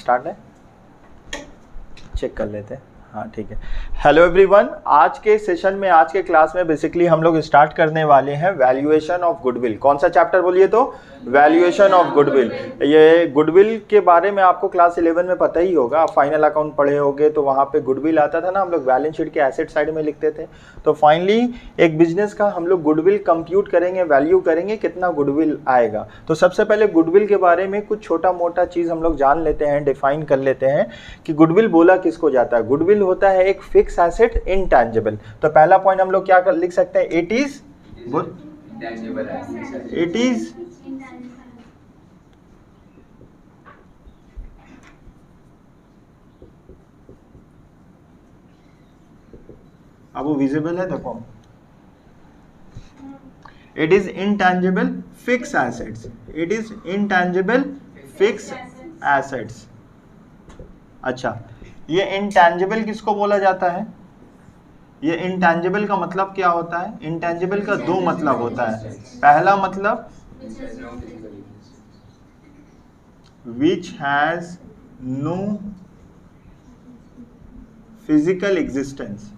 Start है, check कर लेते हैं। हाँ ठीक है। हेलो एवरीवन, आज के सेशन में, आज के क्लास में बेसिकली हम लोग स्टार्ट करने वाले हैं वैल्यूएशन ऑफ गुडविल। कौन सा चैप्टर बोलिए तो? Valuation of goodwill. ये गुडविल के बारे में आपको क्लास 11 में पता ही होगा, आप फाइनल अकाउंट पढ़े होंगे तो वहाँ पे गुडविल आता था ना, हम लोग बैलेंस शीट के एसेट साइड में लिखते थे। तो फाइनली एक बिजनेस का हम लोग गुडविल कंप्यूट करेंगे, वैल्यू करेंगे कितना गुडविल आएगा। तो सबसे पहले गुडविल के बारे में कुछ छोटा मोटा चीज़ हम लोग जान लेते हैं, डिफाइन कर लेते हैं कि गुडविल बोला किसको जाता है। गुडविल होता है एक फिक्स एसेट इनटैंजिबल। तो पहला पॉइंट हम लोग क्या लिख सकते हैं? इट इज अब वो विजिबल है, देखो, it is intangible fix assets. It is intangible fix assets. अच्छा, ये इनटैंजिबल किसको बोला जाता है? ये इनटैंजिबल का मतलब क्या होता है? इनटैंजिबल का दो मतलब होता है। पहला मतलब which has no physical existence,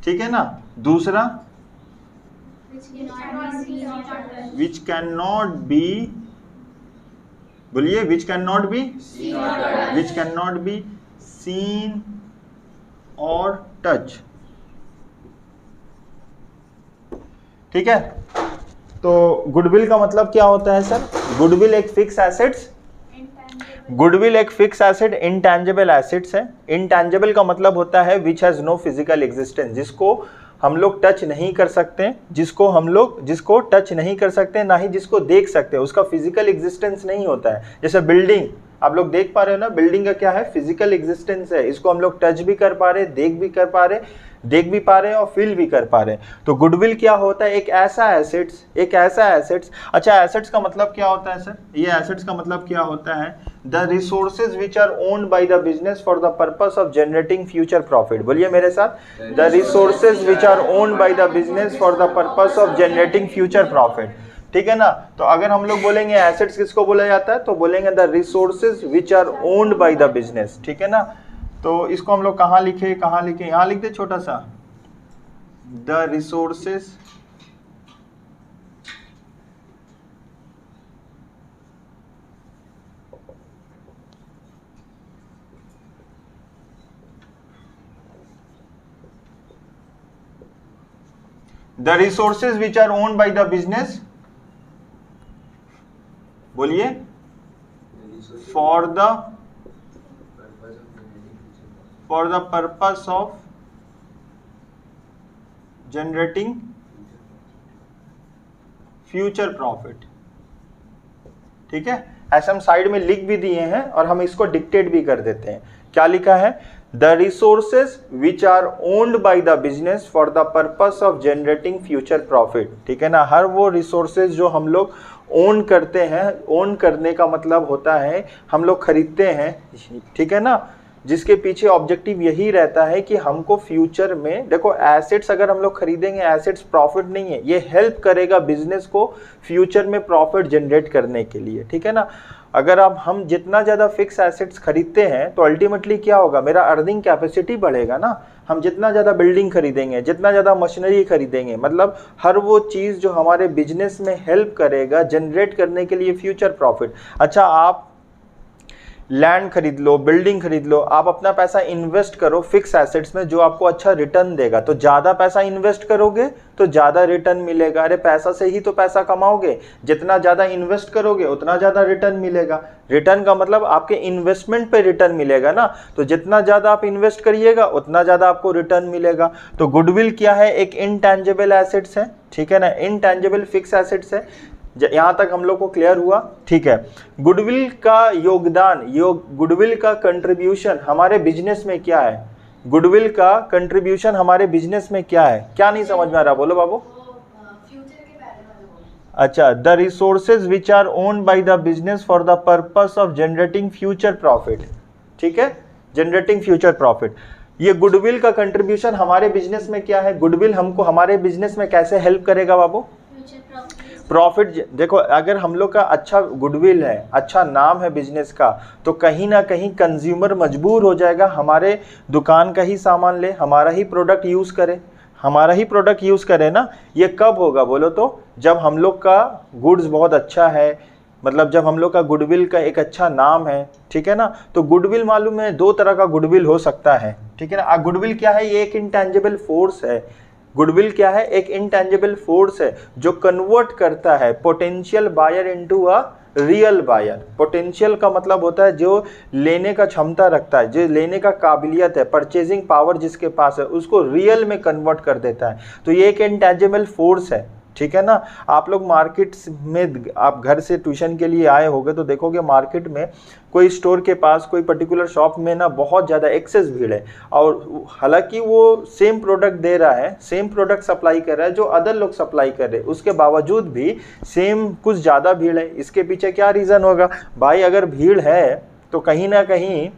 ठीक है ना। दूसरा विच कैन नॉट बी, बोलिए, which can not be, which can not be seen और टच, ठीक है। तो गुडविल का मतलब क्या होता है सर? गुडविल एक फिक्स एसेट्स, गुडविल एक फिक्स एसेट इनटैंजिबल एसेट्स है। इनटैंजिबल का मतलब होता है which has no physical existence, जिसको हम लोग टच नहीं कर सकते, जिसको टच नहीं कर सकते, ना ही जिसको देख सकते, उसका फिजिकल एग्जिस्टेंस नहीं होता है। जैसे बिल्डिंग आप लोग देख पा रहे हो ना, बिल्डिंग का क्या है? फिजिकल एग्जिस्टेंस है। इसको हम लोग टच भी कर पा रहे, देख भी पा रहे हैं और फील भी कर पा रहे हैं। तो गुडविल क्या होता है? एक ऐसा एसेट्स। अच्छा, एसेट्स का मतलब क्या होता है सर? ये एसेट्स का मतलब क्या होता है? The resources which are owned by the business for the purpose of generating future profit. बोलिए मेरे साथ, the resources which are owned by the business for the purpose of generating future profit, ठीक है ना। तो अगर हम लोग बोलेंगे एसेट्स किसको बोला जाता है, तो बोलेंगे the resources which are owned by the business, ठीक है ना। तो इसको हम लोग कहाँ लिखे? यहाँ लिख दे छोटा सा, the resources which are owned by the business, बोलिए, for the purpose of generating future profit, ठीक है। ऐसे हम साइड में लिख भी दिए हैं और हम इसको डिक्टेट भी कर देते हैं। क्या लिखा है? The resources which are owned by the business for the purpose of generating future profit, ठीक है ना। हर वो रिसोर्सेज जो हम लोग ओन करते हैं, ओन करने का मतलब होता है हम लोग खरीदते हैं, ठीक है ना, जिसके पीछे ऑब्जेक्टिव यही रहता है कि हमको फ्यूचर में, देखो एसेट्स अगर हम लोग खरीदेंगे, एसेट्स प्रॉफिट नहीं है, ये हेल्प करेगा बिजनेस को फ्यूचर में प्रॉफिट जनरेट करने के लिए, ठीक है ना। अगर अब हम जितना ज़्यादा फिक्स एसेट्स खरीदते हैं तो अल्टीमेटली क्या होगा? मेरा अर्निंग कैपेसिटी बढ़ेगा ना। हम जितना ज़्यादा बिल्डिंग खरीदेंगे, जितना ज़्यादा मशीनरी खरीदेंगे, मतलब हर वो चीज़ जो हमारे बिजनेस में हेल्प करेगा जनरेट करने के लिए फ्यूचर प्रॉफिट। अच्छा, आप लैंड खरीद लो, बिल्डिंग खरीद लो, आप अपना पैसा इन्वेस्ट करो फिक्स एसेट्स में जो आपको अच्छा रिटर्न देगा। तो ज़्यादा पैसा इन्वेस्ट करोगे तो ज़्यादा रिटर्न मिलेगा। अरे पैसा से ही तो पैसा कमाओगे, जितना ज़्यादा इन्वेस्ट करोगे उतना ज़्यादा रिटर्न मिलेगा। रिटर्न का मतलब आपके इन्वेस्टमेंट पे रिटर्न मिलेगा ना। तो जितना ज़्यादा आप इन्वेस्ट करिएगा उतना ज़्यादा आपको रिटर्न मिलेगा। तो गुडविल क्या है? एक इनटैंजिबल एसेट्स है, ठीक है ना, इनटैंजिबल फिक्स एसेट्स है। यहाँ तक हम लोग को क्लियर हुआ, ठीक है। गुडविल का योगदान, गुडविल का कंट्रीब्यूशन हमारे बिजनेस में क्या है? गुडविल का कंट्रीब्यूशन हमारे बिजनेस में क्या है? क्या नहीं समझ में आ रहा? बोलो बाबू। अच्छा, the resources which are owned by the business for the purpose of generating future profit, ठीक है, जनरेटिंग फ्यूचर प्रॉफिट। ये गुडविल का कंट्रीब्यूशन हमारे बिजनेस में क्या है? गुडविल हमको हमारे बिजनेस में कैसे हेल्प करेगा बाबू? प्रॉफिट देखो, अगर हम लोग का अच्छा गुडविल है, अच्छा नाम है बिजनेस का, तो कहीं ना कहीं कंज्यूमर मजबूर हो जाएगा हमारे दुकान का ही सामान ले, हमारा ही प्रोडक्ट यूज़ करे, हमारा ही प्रोडक्ट यूज़ करे ना। ये कब होगा बोलो तो, जब हम लोग का गुड्स बहुत अच्छा है, मतलब जब हम लोग का गुडविल का एक अच्छा नाम है, ठीक है ना। तो गुडविल मालूम है, दो तरह का गुडविल हो सकता है, ठीक है ना। गुडविल क्या है, ये एक इंटेंजिबल फोर्स है। गुडविल क्या है, एक इंटेंजिबल फोर्स है जो कन्वर्ट करता है potential buyer into a real buyer. Potential का मतलब होता है जो लेने का क्षमता रखता है, जो लेने का काबिलियत है, परचेजिंग पावर जिसके पास है, उसको रियल में कन्वर्ट कर देता है। तो ये एक इंटेंजिबल फोर्स है, ठीक है ना। आप लोग मार्केट में, आप घर से ट्यूशन के लिए आए होंगे तो देखोगे मार्केट में कोई स्टोर के पास, कोई पर्टिकुलर शॉप में ना बहुत ज़्यादा एक्सेस भीड़ है, और हालांकि वो सेम प्रोडक्ट दे रहा है, सेम प्रोडक्ट सप्लाई कर रहा है जो अदर लोग सप्लाई कर रहे हैं, उसके बावजूद भी सेम कुछ ज़्यादा भीड़ है। इसके पीछे क्या रीज़न होगा भाई? अगर भीड़ है तो कहीं ना कहीं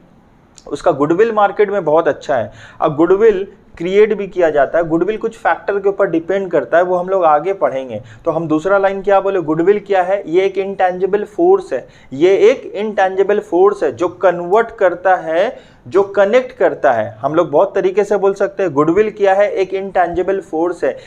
उसका गुडविल मार्केट में बहुत अच्छा है। अब गुडविल क्रिएट भी किया जाता है, गुडविल कुछ फैक्टर के ऊपर डिपेंड करता है, वो हम लोग आगे पढ़ेंगे। तो हम दूसरा लाइन क्या बोले, गुडविल क्या है? ये एक इंटेंजिबल फोर्स है, ये एक इंटेंजिबल फोर्स है जो कन्वर्ट करता है, जो कनेक्ट करता है। हम लोग बहुत तरीके से बोल सकते हैं गुडविल क्या है, एक इंटेंजिबल फोर्स है।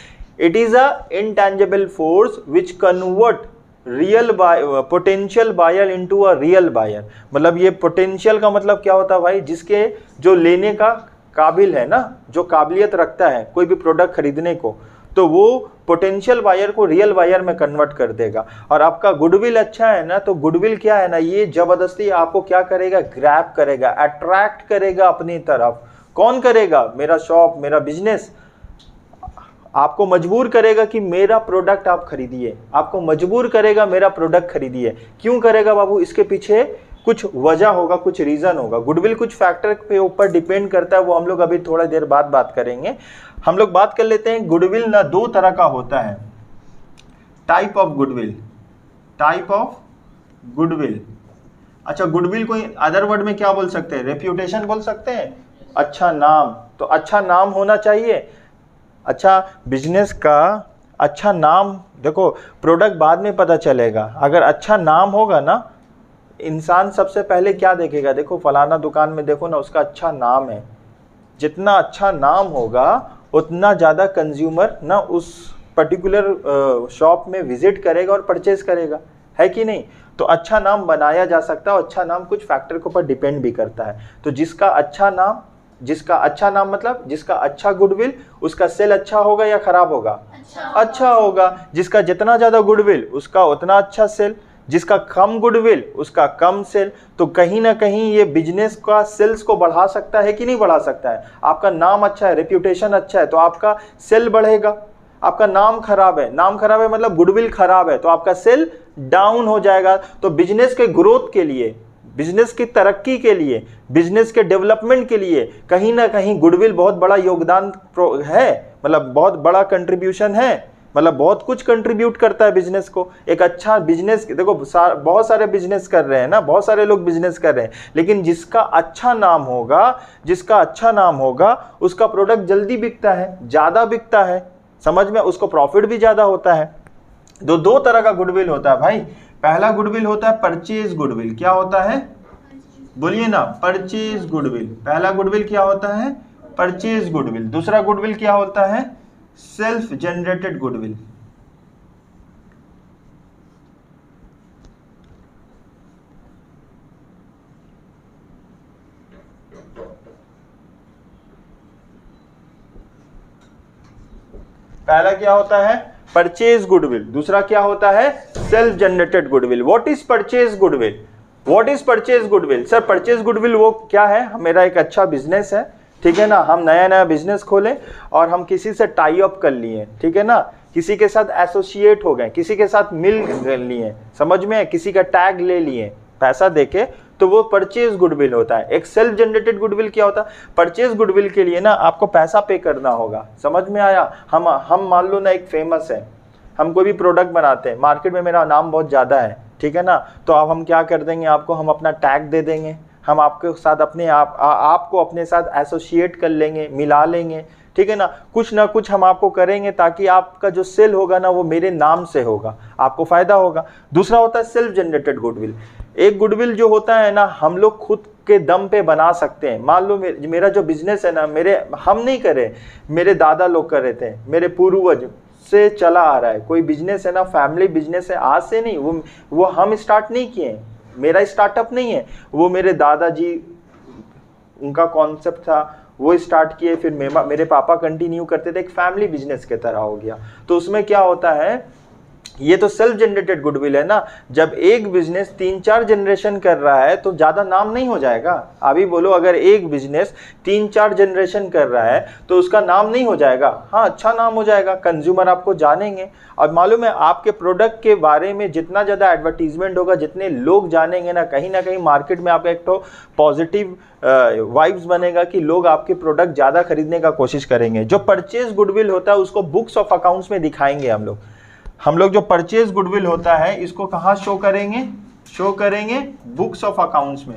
It is a intangible force which convert real potential buyer into a real buyer. मतलब ये पोटेंशियल का मतलब क्या होता है भाई? जिसके जो लेने का काबिल है ना, जो काबिलियत रखता है कोई भी प्रोडक्ट खरीदने को, तो वो पोटेंशियल बायर को रियल बायर में कन्वर्ट कर देगा। और आपका गुडविल अच्छा है ना, तो गुडविल क्या है ना, ये जबरदस्ती आपको क्या करेगा, ग्रैब करेगा, अट्रैक्ट करेगा अपनी तरफ। कौन करेगा? मेरा शॉप, मेरा बिजनेस आपको मजबूर करेगा कि मेरा प्रोडक्ट आप खरीदिए, आपको मजबूर करेगा मेरा प्रोडक्ट खरीदिए। क्यों करेगा बाबू? इसके पीछे कुछ वजह होगा, कुछ रीजन होगा। गुडविल कुछ फैक्टर के ऊपर डिपेंड करता है, वो हम लोग अभी थोड़ा देर बाद बात करेंगे। हम लोग बात कर लेते हैं, गुडविल ना दो तरह का होता है। Type of goodwill, type of goodwill. अच्छा, गुडविल को अदर वर्ड में क्या बोल सकते हैं? रेप्यूटेशन बोल सकते हैं, अच्छा नाम। तो अच्छा नाम होना चाहिए। अच्छा बिजनेस का अच्छा नाम, देखो प्रोडक्ट बाद में पता चलेगा, अगर अच्छा नाम होगा ना, इंसान सबसे पहले क्या देखेगा, देखो फलाना दुकान में देखो ना, उसका अच्छा नाम है। जितना अच्छा नाम होगा उतना ज़्यादा कंज्यूमर ना उस पर्टिकुलर शॉप में विजिट करेगा और परचेज करेगा, है कि नहीं? तो अच्छा नाम बनाया जा सकता है, और अच्छा नाम कुछ फैक्टर के ऊपर डिपेंड भी करता है। तो जिसका अच्छा नाम, जिसका अच्छा नाम मतलब जिसका अच्छा गुडविल, उसका सेल अच्छा होगा या खराब होगा? अच्छा होगा। जिसका जितना ज़्यादा गुडविल उसका उतना अच्छा सेल, जिसका कम गुडविल उसका कम सेल। तो कहीं ना कहीं ये बिजनेस का सेल्स को बढ़ा सकता है कि नहीं बढ़ा सकता है? आपका नाम अच्छा है, रेप्यूटेशन अच्छा है, तो आपका सेल बढ़ेगा। आपका नाम खराब है, नाम खराब है मतलब गुडविल खराब है, तो आपका सेल डाउन हो जाएगा। तो बिजनेस के ग्रोथ के लिए, बिजनेस की तरक्की के लिए, बिजनेस के डेवलपमेंट के लिए कहीं ना कहीं गुडविल बहुत बड़ा योगदान है, मतलब बहुत बड़ा कंट्रीब्यूशन है, मतलब बहुत कुछ कंट्रीब्यूट करता है बिजनेस को। एक अच्छा बिजनेस, देखो बहुत सारे बिजनेस कर रहे हैं ना, बहुत सारे लोग बिजनेस कर रहे हैं, लेकिन जिसका अच्छा नाम होगा, जिसका अच्छा नाम होगा उसका प्रोडक्ट जल्दी बिकता है, ज़्यादा बिकता है, समझ में, उसको प्रॉफिट भी ज़्यादा होता है। दो तरह का गुडविल होता है भाई। पहला गुडविल होता है परचेज गुडविल। क्या होता है? बोलिए ना, परचेज गुडविल। पहला गुडविल क्या होता है? Purchase goodwill. दूसरा गुडविल क्या होता है? Self generated goodwill. पहला क्या होता है? Purchase goodwill. दूसरा क्या होता है? Self generated goodwill. What is purchase goodwill? What is purchase goodwill? Sir purchase goodwill वो क्या है? मेरा एक अच्छा बिजनेस है, ठीक है ना, हम नया नया बिजनेस खोलें और हम किसी से टाई अप कर लिए, ठीक है ना, किसी के साथ एसोसिएट हो गए, किसी के साथ मिल लिए, समझ में, किसी का टैग ले लिए पैसा देके, तो वो परचेज गुडविल होता है। एक सेल्फ जनरेटेड गुडविल क्या होता है? परचेज गुडविल के लिए ना आपको पैसा पे करना होगा, समझ में आया? हम मान लो ना एक फेमस है, हम कोई भी प्रोडक्ट बनाते हैं, मार्केट में मेरा नाम बहुत ज़्यादा है, ठीक है ना, तो अब हम क्या कर देंगे, आपको हम अपना टैग दे देंगे, हम आपके साथ अपने आपको अपने साथ एसोसिएट कर लेंगे, मिला लेंगे, ठीक है ना, कुछ ना कुछ हम आपको करेंगे ताकि आपका जो सेल होगा ना वो मेरे नाम से होगा, आपको फायदा होगा। दूसरा होता है सेल्फ जनरेटेड गुडविल। एक गुडविल जो होता है ना हम लोग खुद के दम पे बना सकते हैं। मान लो मेरा जो बिजनेस है ना, हम नहीं करे, मेरे दादा लोग कर रहे थे, मेरे पूर्वज से चला आ रहा है। कोई बिजनेस है ना, फैमिली बिजनेस है, आज से नहीं, वो हम स्टार्ट नहीं किए, मेरा स्टार्टअप नहीं है, वो मेरे दादाजी उनका कॉन्सेप्ट था, वो स्टार्ट किए, फिर मेरे पापा कंटिन्यू करते थे, एक फैमिली बिजनेस के तरह हो गया। तो उसमें क्या होता है, ये तो सेल्फ जनरेटेड गुडविल है ना। जब एक बिजनेस 3-4 जनरेशन कर रहा है तो ज्यादा नाम नहीं हो जाएगा। अभी बोलो अगर एक बिजनेस 3-4 जनरेशन कर रहा है तो उसका नाम नहीं हो जाएगा, हाँ अच्छा नाम हो जाएगा, कंज्यूमर आपको जानेंगे। और मालूम है आपके प्रोडक्ट के बारे में जितना ज्यादा एडवर्टीजमेंट होगा, जितने लोग जानेंगे ना कहीं मार्केट में आपका एक तो पॉजिटिव वाइब्स बनेगा कि लोग आपके प्रोडक्ट ज्यादा खरीदने का कोशिश करेंगे। जो परचेज गुडविल होता है उसको बुक्स ऑफ अकाउंट्स में दिखाएंगे हम लोग जो परचेज गुडविल होता है इसको कहाँ शो करेंगे बुक्स ऑफ अकाउंट्स में,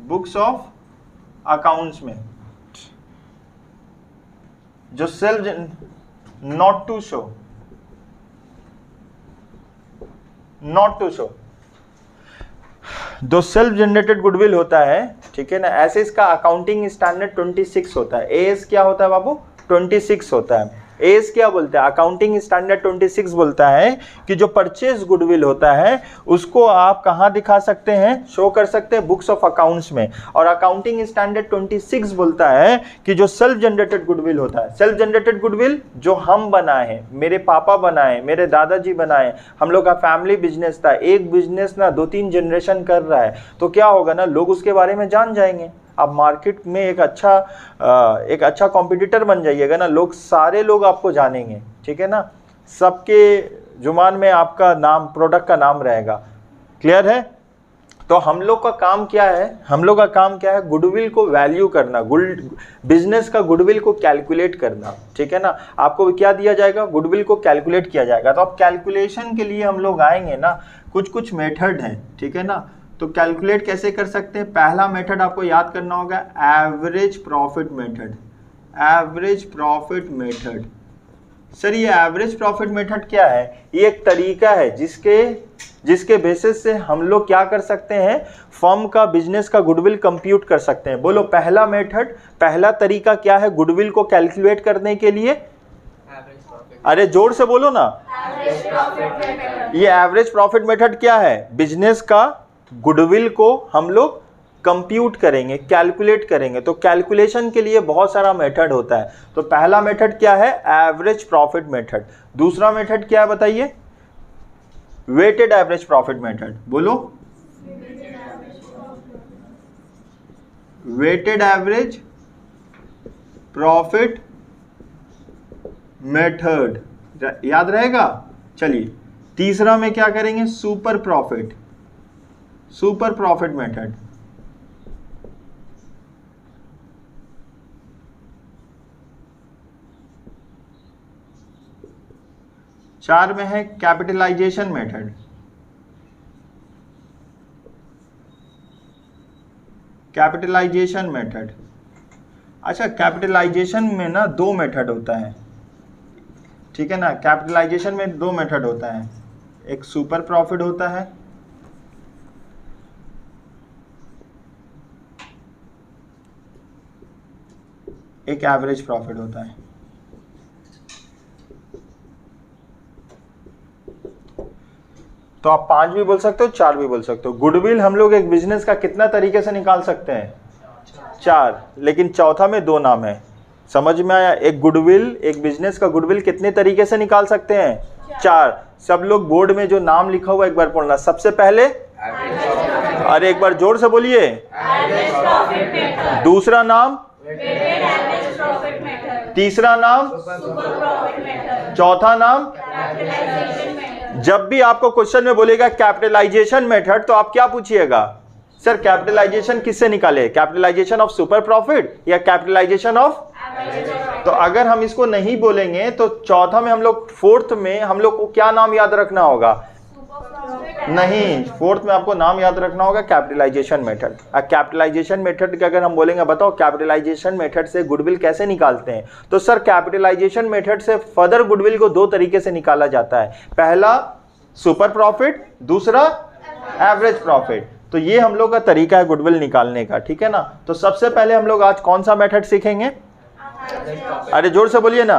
बुक्स ऑफ अकाउंट्स में। जो सेल्फ नॉट टू शो जो सेल्फ जनरेटेड गुडविल होता है, ठीक है ना, ऐसे इसका अकाउंटिंग स्टैंडर्ड 26 होता है। एएस क्या होता है बाबू, 26 होता है। एस क्या बोलता है, अकाउंटिंग स्टैंडर्ड 26 बोलता है कि जो परचेज गुडविल होता है उसको आप कहाँ दिखा सकते हैं, शो कर सकते हैं बुक्स ऑफ अकाउंट्स में। और अकाउंटिंग स्टैंडर्ड 26 बोलता है कि जो सेल्फ जनरेटेड गुडविल होता है, सेल्फ जनरेटेड गुडविल जो हम बनाए हैं, मेरे पापा बनाए, मेरे दादाजी बनाए, हम लोग का फैमिली बिजनेस था, एक बिजनेस ना 2-3 जनरेशन कर रहा है, तो क्या होगा ना लोग उसके बारे में जान जाएंगे। आप मार्केट में एक अच्छा कॉम्पिटिटर बन जाइएगा ना, सारे लोग आपको जानेंगे, ठीक है ना, सबके जुबान में आपका नाम, प्रोडक्ट का नाम रहेगा। क्लियर है? तो हम लोग का काम क्या है, गुडविल को वैल्यू करना, बिजनेस का गुडविल को कैलकुलेट करना, ठीक है ना। आपको क्या दिया जाएगा, गुडविल को कैलकुलेट किया जाएगा। तो अब कैलकुलेशन के लिए हम लोग आएंगे ना, कुछ मेथड है, ठीक है ना। तो कैलकुलेट कैसे कर सकते हैं, पहला मेथड आपको याद करना होगा average profit method. Average profit method, sir ये एवरेज प्रॉफिट मेथड क्या है, ये एक तरीका है जिसके बेसिस से हम लोग क्या कर सकते हैं, फर्म का, बिजनेस का गुडविल कंप्यूट कर सकते हैं। बोलो पहला मेथड, पहला तरीका क्या है गुडविल को कैलकुलेट करने के लिए, अरे जोर से बोलो ना। ये एवरेज प्रॉफिट मेथड क्या है, बिजनेस का गुडविल को हम लोग कंप्यूट करेंगे, कैलकुलेट करेंगे। तो कैलकुलेशन के लिए बहुत सारा मेथड होता है। तो पहला मेथड क्या है, एवरेज प्रॉफिट मेथड। दूसरा मेथड क्या है बताइए, वेटेड एवरेज प्रॉफिट मेथड। बोलो वेटेड एवरेज प्रॉफिट मेथड, याद रहेगा। चलिए तीसरा में क्या करेंगे, सुपर प्रॉफिट मेथड। चार में है कैपिटलाइजेशन मेथड। अच्छा, कैपिटलाइजेशन में ना 2 मेथड होता है, ठीक है ना। कैपिटलाइजेशन में 2 मेथड होता है, एक सुपर प्रॉफिट होता है, एक एवरेज प्रॉफिट होता है। तो आप 5 भी बोल सकते हो, 4 भी बोल सकते हो। गुडविल हम लोग एक बिजनेस का कितना तरीके से निकाल सकते हैं, 4, लेकिन चौथा में 2 नाम है। समझ में आया? एक गुडविल, एक बिजनेस का गुडविल कितने तरीके से निकाल सकते हैं, 4। सब लोग बोर्ड में जो नाम लिखा हुआ एक बार पढ़ना। सबसे पहले, अरे एक बार जोर से बोलिए, दूसरा नाम, तीसरा नाम, चौथा नाम। जब भी आपको क्वेश्चन में बोलेगा कैपिटलाइजेशन मेथड, तो आप क्या पूछिएगा, सर कैपिटलाइजेशन किससे निकाले, कैपिटलाइजेशन ऑफ सुपर प्रॉफिट या कैपिटलाइजेशन ऑफ। तो अगर हम इसको नहीं बोलेंगे तो चौथा में हम लोग, फोर्थ में हम लोग को क्या नाम याद रखना होगा, नहीं, फोर्थ में आपको नाम याद रखना होगा कैपिटलाइजेशन मेथड। कैपिटलाइजेशन मेथड के अगर हम बोलेंगे बताओ कैपिटलाइजेशन मेथड से गुडविल कैसे निकालते हैं, तो सर कैपिटलाइजेशन मेथड से फर्दर गुडविल को दो तरीके से निकाला जाता है, पहला सुपर प्रॉफिट, दूसरा एवरेज प्रॉफिट। तो ये हम लोग का तरीका है गुडविल निकालने का, ठीक है ना। तो सबसे पहले हम लोग आज कौन सा मेथड सीखेंगे, अरे जोर से बोलिए ना।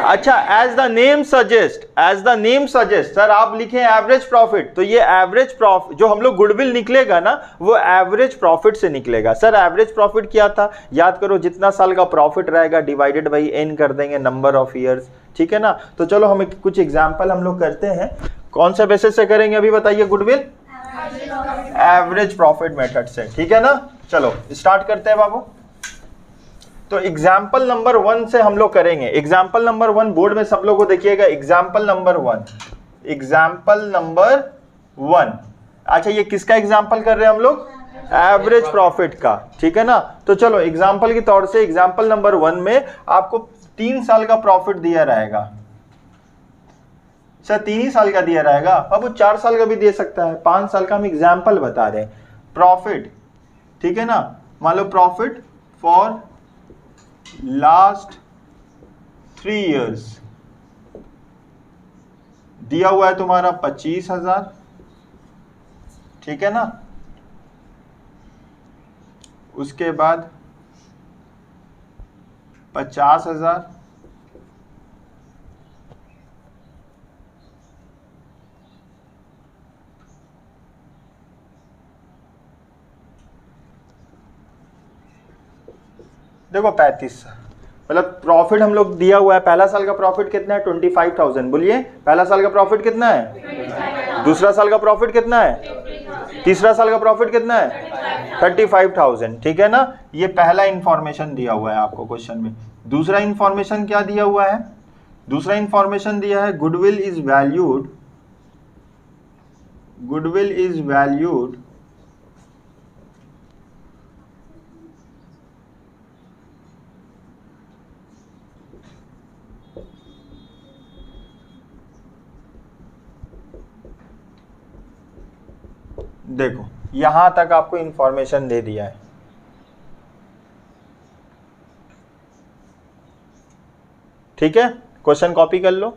अच्छा, as the name suggest, as the name suggest, sir आप लिखें एवरेज प्रॉफिट, तो ये एवरेज प्रॉफिट जो हम लोग गुडविल निकलेगा ना वो एवरेज प्रॉफिट से निकलेगा। सर एवरेज प्रॉफिट क्या था, याद करो, जितना साल का प्रॉफिट रहेगा डिवाइडेड बाई एन कर देंगे नंबर ऑफ ईयर्स, ठीक है ना। तो चलो हम कुछ एग्जाम्पल हम लोग करते हैं, कौन सा बेसिस से करेंगे अभी बताइए गुडविल, एवरेज प्रॉफिट मेथड से, ठीक है ना। चलो स्टार्ट करते हैं बाबू। तो एग्जाम्पल नंबर 1 से हम लोग करेंगे। एग्जाम्पल नंबर 1 बोर्ड में सब लोग को देखिएगा, एग्जाम्पल नंबर 1, एग्जाम्पल नंबर 1। अच्छा, ये किसका एग्जाम्पल कर रहे हैं हम लोग, एवरेज प्रॉफिट का, ठीक है ना। तो चलो एग्जाम्पल के तौर से एग्जाम्पल नंबर 1 में आपको 3 साल का प्रॉफिट दिया रहेगा। सर 3 ही साल का दिया रहेगा, अब वो 4 साल का भी दे सकता है, 5 साल का हम एग्जाम्पल बता रहे हैं। प्रॉफिट, ठीक है ना, मान लो प्रॉफिट फॉर लास्ट 3 इयर्स दिया हुआ है तुम्हारा 25,000, ठीक है ना। उसके बाद 50,000, देखो 35, मतलब प्रॉफिट हम लोग दिया हुआ है। पहला साल का प्रॉफिट कितना है, 25,000, बोलिए पहला साल का प्रॉफिट कितना है, दूसरा साल का प्रॉफिट कितना है, तीसरा साल का प्रॉफिट कितना है, 35,000, ठीक है ना। ये पहला इंफॉर्मेशन दिया हुआ है आपको क्वेश्चन में। दूसरा इंफॉर्मेशन क्या दिया हुआ है, दूसरा इंफॉर्मेशन दिया है goodwill is valued, goodwill is valued देखो यहां तक आपको इंफॉर्मेशन दे दिया है, ठीक है। क्वेश्चन कॉपी कर लो।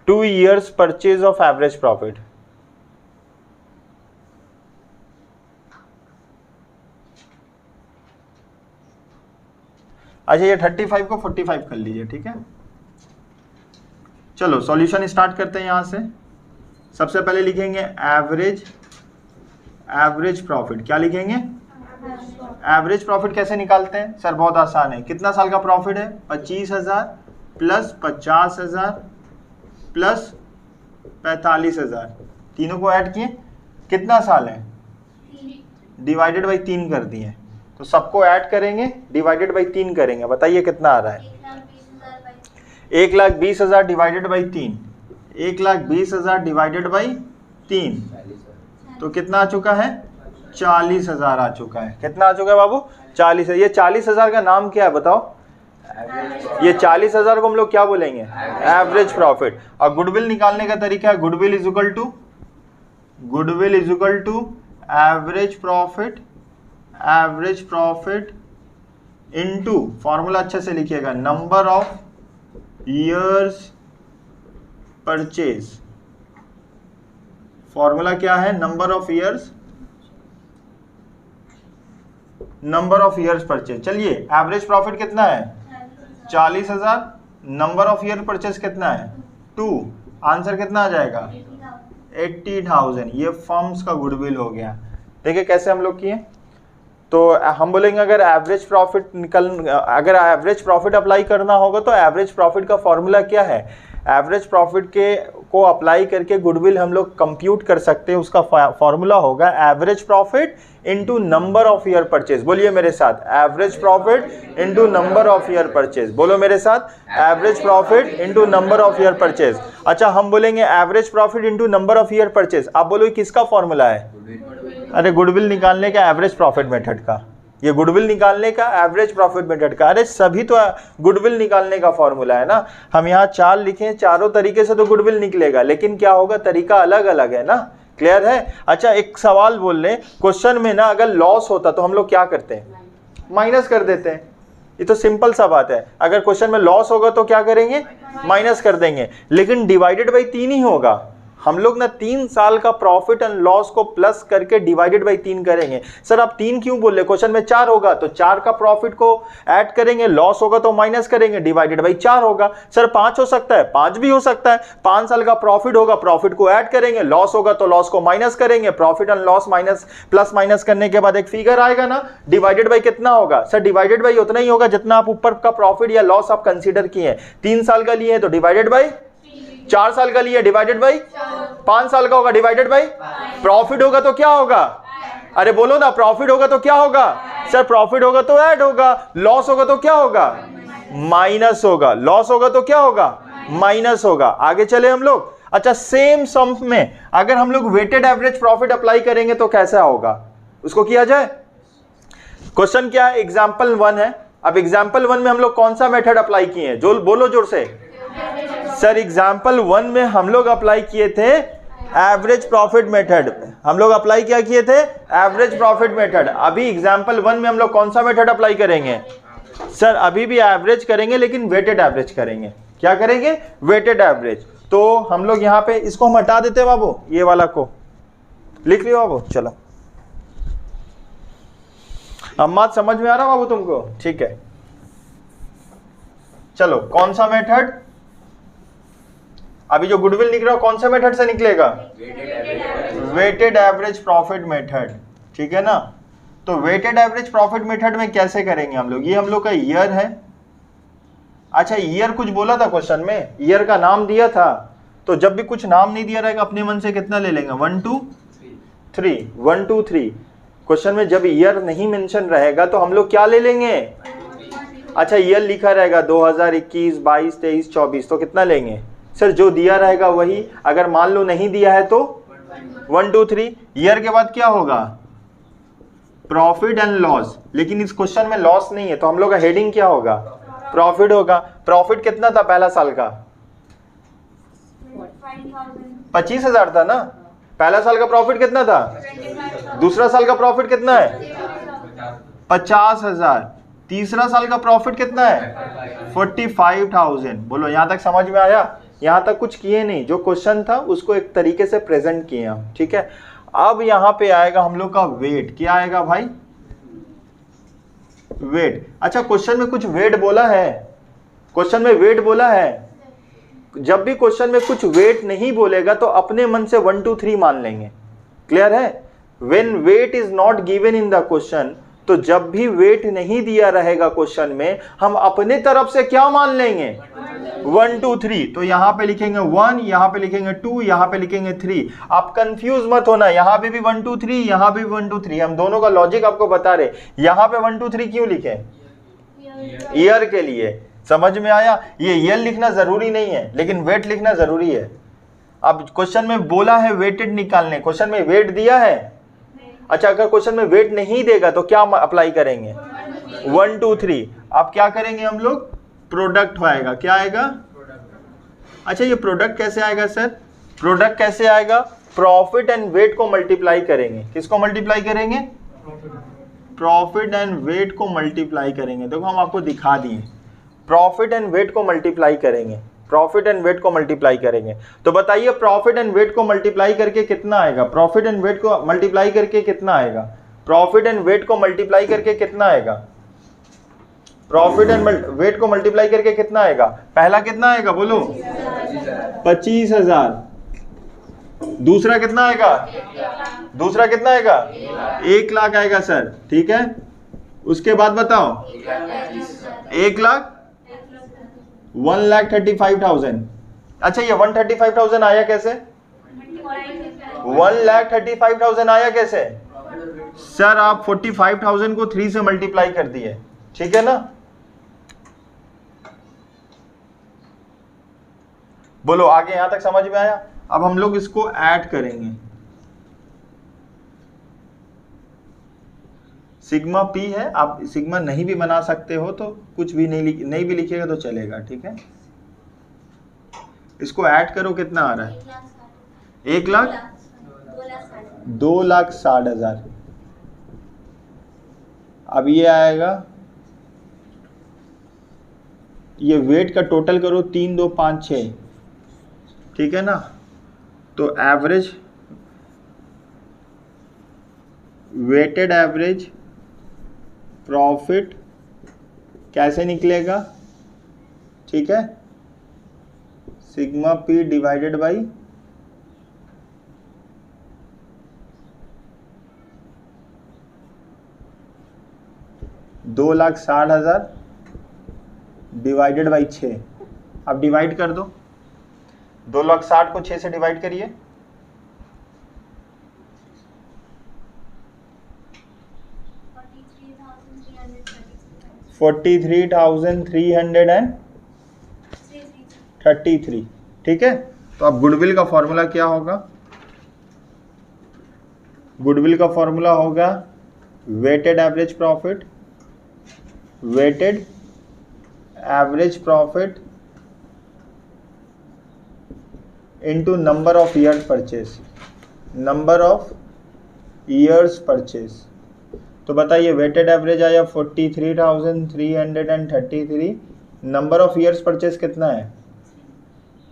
Two years purchase of average profit. अच्छा, ये 35 को 45 कर लीजिए, ठीक है। चलो सॉल्यूशन स्टार्ट करते हैं। यहां से सबसे पहले लिखेंगे एवरेज, एवरेज प्रॉफिट। क्या लिखेंगे, एवरेज प्रॉफिट कैसे निकालते हैं सर, बहुत आसान है। कितना साल का प्रॉफिट है, 25,000 प्लस 50,000 प्लस 45,000, तीनों को ऐड किए, कितना साल है, डिवाइडेड बाई 3 कर दिए। तो सबको ऐड करेंगे, डिवाइडेड बाई 3 करेंगे, बताइए कितना आ रहा है, 1,20,000 डिवाइडेड बाई 3, 1,20,000 डिवाइडेड बाई 3, तो कितना आ चुका है, 40,000 आ चुका है। कितना आ चुका है बाबू, 40। ये 40,000 का नाम क्या है बताओ, ये 40,000 को हम लोग क्या बोलेंगे, एवरेज प्रॉफिट। और गुडविल निकालने का तरीका है, goodwill is equal to, goodwill is equal to average profit, average profit into, formula अच्छे से लिखिएगा, number of years purchase. Formula क्या है, number of years, number of years purchase. चलिए एवरेज प्रॉफिट कितना है, 40,000, नंबर ऑफ ईयर परचेज कितना है 2, आंसर कितना आ जाएगा 80,000। ये फर्म्स का गुडविल हो गया। देखिए कैसे हम लोग किए। तो हम बोलेंगे अगर एवरेज प्रॉफिट अगर एवरेज प्रॉफिट अप्लाई करना होगा तो एवरेज प्रॉफिट का फॉर्मूला क्या है, एवरेज प्रॉफिट के को अप्लाई करके गुडविल हम लोग कंप्यूट कर सकते हैं। उसका फॉर्मूला होगा average profit into number of year purchase. बोलिए मेरे साथ, average profit into number of year purchase. बोलो मेरे साथ, average profit into number of year purchase. अच्छा, हम बोलेंगे average profit into number of year purchase. आप बोलो किसका फॉर्मूला है? अरे गुडविल निकालने का एवरेज प्रॉफिट मेथड का, ये गुडविल निकालने का एवरेज प्रॉफिट मेथड का। अरे सभी तो गुडविल निकालने का फॉर्मूला है ना। हम यहाँ 4 लिखें, चारों तरीके से तो गुडविल निकलेगा, लेकिन क्या होगा, तरीका अलग अलग है ना। क्लियर है? अच्छा, एक सवाल बोल रहे, क्वेश्चन में ना अगर लॉस होता तो हम लोग क्या करते हैं? माइनस कर देते हैं। ये तो सिंपल सा बात है। अगर क्वेश्चन में लॉस होगा तो क्या करेंगे? माइनस कर देंगे। लेकिन डिवाइडेड बाई 3 ही होगा। हम लोग ना 3 साल का प्रॉफिट एंड लॉस को प्लस करके डिवाइडेड बाई 3 करेंगे। सर आप 3 क्यों बोल रहे? क्वेश्चन में 4 होगा तो 4 का प्रॉफिट को ऐड करेंगे, लॉस होगा तो माइनस करेंगे, डिवाइडेड बाई 4 होगा। सर 5 हो सकता है, 5 भी हो सकता है। 5 साल का प्रॉफिट होगा, प्रॉफिट को ऐड करेंगे, लॉस होगा तो लॉस को माइनस करेंगे, profit and loss minus plus minus करने के बाद एक फिगर आएगा ना, डिवाइडेड बाई कितना होगा? सर डिवाइडेड बाई उतना ही होगा जितना आप ऊपर का प्रॉफिट या लॉस आप कंसीडर किए हैं। 3 साल का लिए तो डिवाइडेड बाई, 4 साल का लिए डिवाइडेड बाई, 5 साल का होगा डिवाइडेड बाई। प्रॉफिट होगा तो क्या होगा? अरे बोलो ना, प्रॉफिट होगा तो क्या होगा? सर प्रॉफिट होगा तो ऐड होगा, लॉस होगा तो क्या होगा? माइनस होगा। लॉस होगा तो क्या होगा? माइनस होगा। आगे चले हम लोग। अच्छा, सेम सम में अगर हम लोग वेटेड एवरेज प्रॉफिट अप्लाई करेंगे तो कैसा होगा, उसको किया जाए। क्वेश्चन क्या है? एग्जाम्पल 1 है। अब एग्जाम्पल 1 में हम लोग कौन सा मेथड अप्लाई किए हैं? जो बोलो जोर से। सर एग्जाम्पल 1 में हम लोग अप्लाई किए थे एवरेज प्रॉफिट मेथड। हम लोग अप्लाई क्या किए थे? Average profit method. अभी एग्जाम्पल 1 में हम लोग कौन सा मेथड अप्लाई करेंगे? सर अभी भी एवरेज करेंगे, लेकिन वेटेड एवरेज करेंगे। क्या करेंगे? Weighted average. तो हम लोग यहाँ पे इसको हम हटा देते हैं बाबू, ये वाला को लिख लियो बाबू। चलो, अब बात समझ में आ रहा बाबू तुमको? ठीक है, चलो कौन सा मेथड? अभी जो गुडविल निकल रहा कौन सा मेथड से निकलेगा? Weighted average profit method. ठीक है ना। तो वेटेड एवरेज प्रॉफिट मेथड में कैसे करेंगे हम लोग? ये हम लोग का ईयर है। अच्छा, ईयर कुछ बोला था क्वेश्चन में, ईयर का नाम दिया था। तो जब भी कुछ नाम नहीं दिया रहेगा अपने मन से कितना ले लेंगे? 1 2 3, 1 2 3। क्वेश्चन में जब ईयर नहीं मेंशन रहेगा तो हम लोग क्या ले लेंगे? अच्छा, ईयर लिखा रहेगा 2021, 22, 23, 24, तो कितना लेंगे? सर जो दिया रहेगा वही। अगर मान लो नहीं दिया है तो 1 2 3। ईयर के बाद क्या होगा? Profit and loss. लेकिन इस क्वेश्चन में लॉस नहीं है तो हम लोग का हेडिंग क्या होगा? प्रॉफिट होगा। प्रॉफिट कितना था पहला साल का? 25,000 था ना। पहला साल का प्रॉफिट कितना था? दूसरा साल का प्रॉफिट कितना है? 50,000। तीसरा साल का प्रॉफिट कितना है? 45,000। बोलो यहां तक समझ में आया? यहां तक कुछ किए नहीं, जो क्वेश्चन था उसको एक तरीके से प्रेजेंट किए हम। ठीक है, अब यहां पे आएगा हम लोग का वेट। क्या आएगा भाई? वेट। अच्छा, क्वेश्चन में कुछ वेट बोला है? क्वेश्चन में वेट बोला है? जब भी क्वेश्चन में कुछ वेट नहीं बोलेगा तो अपने मन से 1 2 3 मान लेंगे। क्लियर है? When weight is not given in the question, तो जब भी वेट नहीं दिया रहेगा क्वेश्चन में, हम अपने तरफ से क्या मान लेंगे? 1 2 3। तो यहां पे लिखेंगे 1, यहां पे लिखेंगे 2, यहां पे लिखेंगे 3। आप कंफ्यूज मत होना, यहां पे भी 1 2 3, यहां पे भी 1 2 3। हम दोनों का लॉजिक आपको बता रहे। यहां पे 1 2 3 क्यों लिखे? ईयर के लिए। समझ में आया? ये ईयर लिखना जरूरी नहीं है, लेकिन वेट लिखना जरूरी है। अब क्वेश्चन में बोला है वेटेड निकालने, क्वेश्चन में वेट दिया है। अच्छा, अगर क्वेश्चन में वेट नहीं देगा तो क्या अप्लाई करेंगे? 1 2 3। अब क्या करेंगे हम लोग? प्रोडक्ट आएगा। क्या आएगा? अच्छा, ये प्रोडक्ट कैसे आएगा सर? प्रोडक्ट कैसे आएगा? प्रॉफिट एंड वेट को मल्टीप्लाई करेंगे। किसको मल्टीप्लाई करेंगे? प्रॉफिट एंड वेट को मल्टीप्लाई करेंगे। देखो हम आपको दिखा दिए, प्रॉफिट एंड वेट को मल्टीप्लाई करेंगे। प्रॉफिट एंड वेट को मल्टीप्लाई करेंगे। तो बताइए प्रॉफिट एंड वेट को मल्टीप्लाई करके कितना आएगा? प्रॉफिट एंड वेट को मल्टीप्लाई करके कितना आएगा? प्रॉफिट एंड वेट को मल्टीप्लाई करके कितना आएगा? प्रॉफिट एंड वेट को मल्टीप्लाई करके कितना आएगा? पहला कितना आएगा बोलो? 25,000। दूसरा कितना आएगा? दूसरा कितना आएगा? 1 लाख आएगा सर। ठीक है, उसके बाद बताओ 1 लाख 1,35,000। अच्छा ये 135,000 आया कैसे? 1,35,000 आया कैसे? सर आप 45,000 को 3 से मल्टीप्लाई कर दिए, ठीक है ना? बोलो आगे यहां तक समझ में आया? अब हम लोग इसको ऐड करेंगे। सिग्मा पी है, आप सिग्मा नहीं भी बना सकते हो तो कुछ भी नहीं भी लिखिएगा तो चलेगा, ठीक है? इसको ऐड करो, कितना आ रहा है? 2,60,000। अब ये आएगा, ये वेट का टोटल करो 3, 2, 5, 6, ठीक है ना? तो एवरेज, वेटेड एवरेज प्रॉफिट कैसे निकलेगा? ठीक है, sigma P divided by 2,60,000 divided by 6। अब डिवाइड कर दो, 2,60,000 को 6 से डिवाइड करिए, 43,333, ठीक है? तो अब गुडविल का फॉर्मूला क्या होगा? गुडविल का फॉर्मूला होगा weighted average profit, weighted average profit into number of years purchase, number of years purchase. तो बताइए वेटेड एवरेज आया 43,333, नंबर ऑफ ईयर्स परचेस कितना है?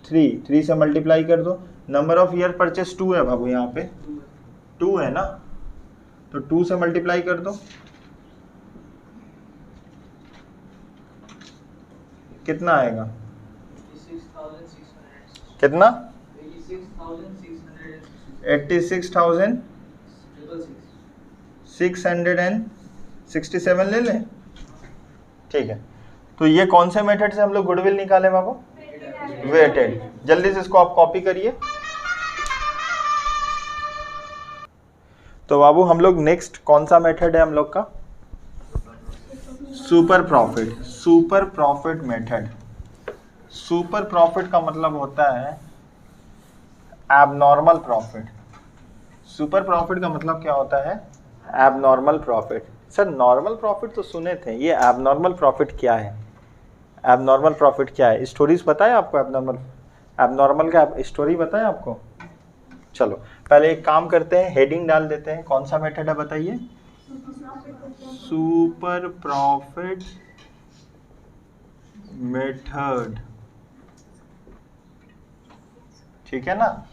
3 से मल्टीप्लाई कर दो, नंबर ऑफ ईयर परचेस 2 है बाबू, यहाँ पे 2 है ना, तो 2 से मल्टीप्लाई कर दो, कितना आएगा? कितना? 86,667 ले लें, ठीक है? तो ये कौन से मेथड से हम लोग गुडविल निकाले बाबू? वेटेड। जल्दी से इसको आप कॉपी करिए। तो बाबू हम लोग नेक्स्ट कौन सा मेथड है हम लोग का? Super profit, super profit method. Super profit का मतलब होता है एबनॉर्मल प्रॉफिट। सुपर प्रॉफिट का मतलब क्या होता है? Abnormal profit. Sir normal profit तो सुने थे, ये एबनॉर्मल प्रॉफिट क्या है? एबनॉर्मल प्रॉफिट क्या है? स्टोरीज पता है आपको? एबनॉर्मल का स्टोरी पता है आपको? चलो पहले एक काम करते हैं, हेडिंग डाल देते हैं, कौन सा मेथड है बताइए? सुपर प्रॉफिट मेथड, ठीक है ना?